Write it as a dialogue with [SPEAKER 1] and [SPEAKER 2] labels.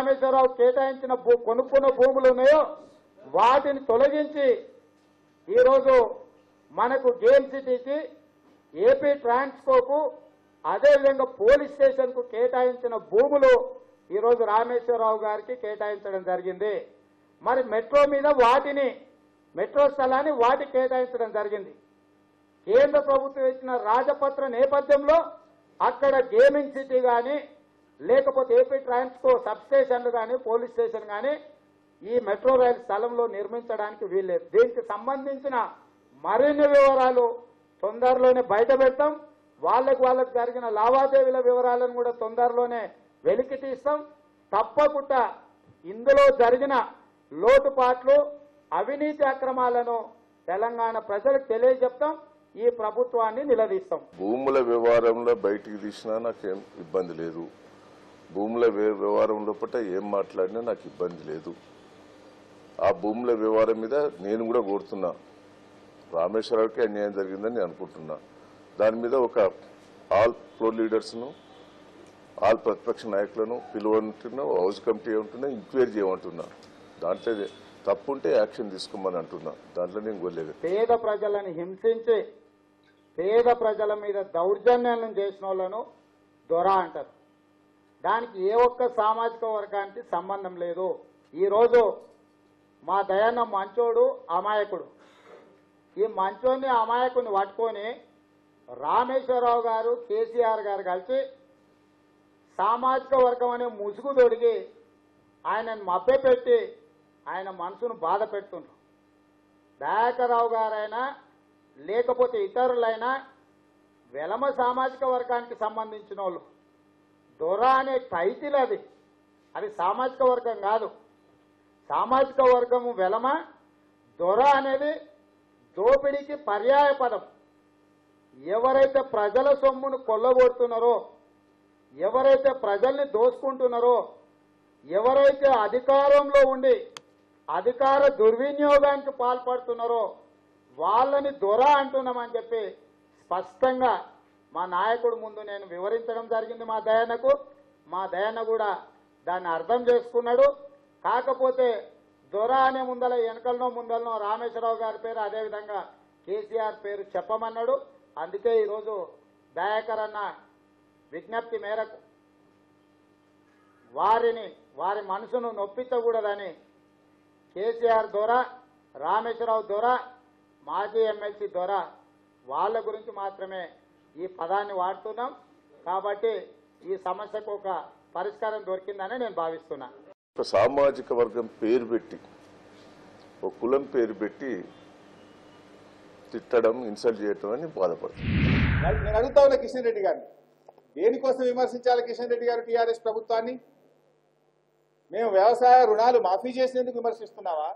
[SPEAKER 1] రామేశ్వరరావు కేటాయించిన కొనుక్కున్న భూములు ఉన్నాయో వాటిని తొలగించి ఈరోజు మనకు గేమ్ సిటీకి ఏపీ ట్రాన్స్కోకు అదేవిధంగా పోలీస్ స్టేషన్కు కేటాయించిన భూములు ఈరోజు రామేశ్వరరావు గారికి కేటాయించడం జరిగింది. మరి మెట్రో మీద మెట్రో స్థలాన్ని వాటికి కేటాయించడం జరిగింది. కేంద్ర ప్రభుత్వం ఇచ్చిన రాజపత్ర నేపథ్యంలో అక్కడ గేమింగ్ సిటీ కానీ లేకపోతే ఏపీ ట్రాన్స్కో సబ్ స్టేషన్లు కానీ పోలీస్ స్టేషన్ కానీ ఈ మెట్రో రైలు స్థలంలో నిర్మించడానికి వీల్లేదు. దీనికి సంబంధించిన మరిన్ని వివరాలు తొందరలోనే బయట పెడతాం. వాళ్ళకు జరిగిన లావాదేవీల వివరాలను కూడా తొందరలోనే వెలికి తీస్తాం. తప్పకుండా ఇందులో జరిగిన లోటుపాట్లు అవినీతి అక్రమాలను తెలంగాణ ప్రజలకు తెలియజెప్తాం. ఈ ప్రభుత్వాన్ని నిలదీస్తాం.
[SPEAKER 2] భూముల వ్యవహారంలో బయటికి తీసినా నాకేం ఇబ్బంది లేదు. భూముల వ్యవహారం లోపల ఏం మాట్లాడినా నాకు ఇబ్బంది లేదు. ఆ భూముల వ్యవహారం మీద నేను కూడా కోరుతున్నా. రామేశ్వరరావుకి అన్యాయం జరిగిందని నేను అనుకుంటున్నా. దాని మీద ఒక ఆల్ ప్రో లీడర్స్ను ఆల్ ప్రతిపక్ష నాయకులను పిలువంటున్నా, హౌస్ కమిటీ ఉంటున్నా, ఎంక్వైరీ చేయమంటున్నా. దాంట్లో తప్పుంటే యాక్షన్ తీసుకోమని అంటున్నా. దాంట్లో నేను గొల్లేదు.
[SPEAKER 1] పేద ప్రజలను హింసించి పేద ప్రజల మీద దౌర్జన్యాలను చేసిన వాళ్ళను దొర అంటారు. దానికి ఏ ఒక్క సామాజిక వర్గానికి సంబంధం లేదు. ఈరోజు మా దయన్న మంచోడు అమాయకుడు. ఈ మంచోని అమాయకుని పట్టుకొని రామేశ్వరరావు గారు కేసీఆర్ గారు కలిసి సామాజిక వర్గం అనే ముసుగు తొడిగి ఆయనను మభ్యపెట్టి ఆయన మనసును బాధ పెడుతున్నారు. దయాకర్రావు గారైనా లేకపోతే ఇతరులైనా వెలమ సామాజిక వర్గానికి సంబంధించిన వాళ్ళు. దొర అనే టైటిల్ అది సామాజిక వర్గం కాదు. సామాజిక వర్గము వెలమ, దొర అనేది దోపిడీకి పర్యాయ పదం. ఎవరైతే ప్రజల సొమ్మును కొల్లగొడుతున్నారో, ఎవరైతే ప్రజల్ని దోసుకుంటున్నారో, ఎవరైతే అధికారంలో ఉండి అధికార దుర్వినియోగానికి పాల్పడుతున్నారో వాళ్ళని దొర అంటున్నామని చెప్పి స్పష్టంగా మా నాయకుడు ముందు నేను వివరించడం జరిగింది. మా దయన్న కూడా దాన్ని అర్థం చేసుకున్నాడు. కాకపోతే దొర అనే వెనకలనో రామేశ్వరరావు గారి పేరు అదేవిధంగా కేసీఆర్ పేరు చెప్పమన్నాడు. అందుకే ఈరోజు దయాకర్ అన్న విజ్ఞప్తి మేరకు వారి మనసును నొప్పించకూడదని కేసీఆర్ దొర, రామేశ్వరరావు దొర, మాజీ ఎమ్మెల్సీ దొర వాళ్ళ గురించి మాత్రమే ఈ పదాన్ని వాడుతున్నాం. కాబట్టి ఈ సమస్యకు ఒక పరిష్కారం దొరికిందని నేను భావిస్తున్నా.
[SPEAKER 2] ఒక సామాజిక వర్గం పేరు పెట్టి, ఒక కులం పేరు పెట్టి తిట్టడం, ఇన్సల్ట్ చేయటం అని బాధపడుతుంది.
[SPEAKER 3] నేను అడుగుతా ఉన్నా కిషన్ రెడ్డి గారిని, దేనికోసం విమర్శించాలి కిషన్ రెడ్డి గారు టీఆర్ఎస్ ప్రభుత్వాన్ని? మేము వ్యవసాయ రుణాలు మాఫీ చేసినందుకు విమర్శిస్తున్నావా?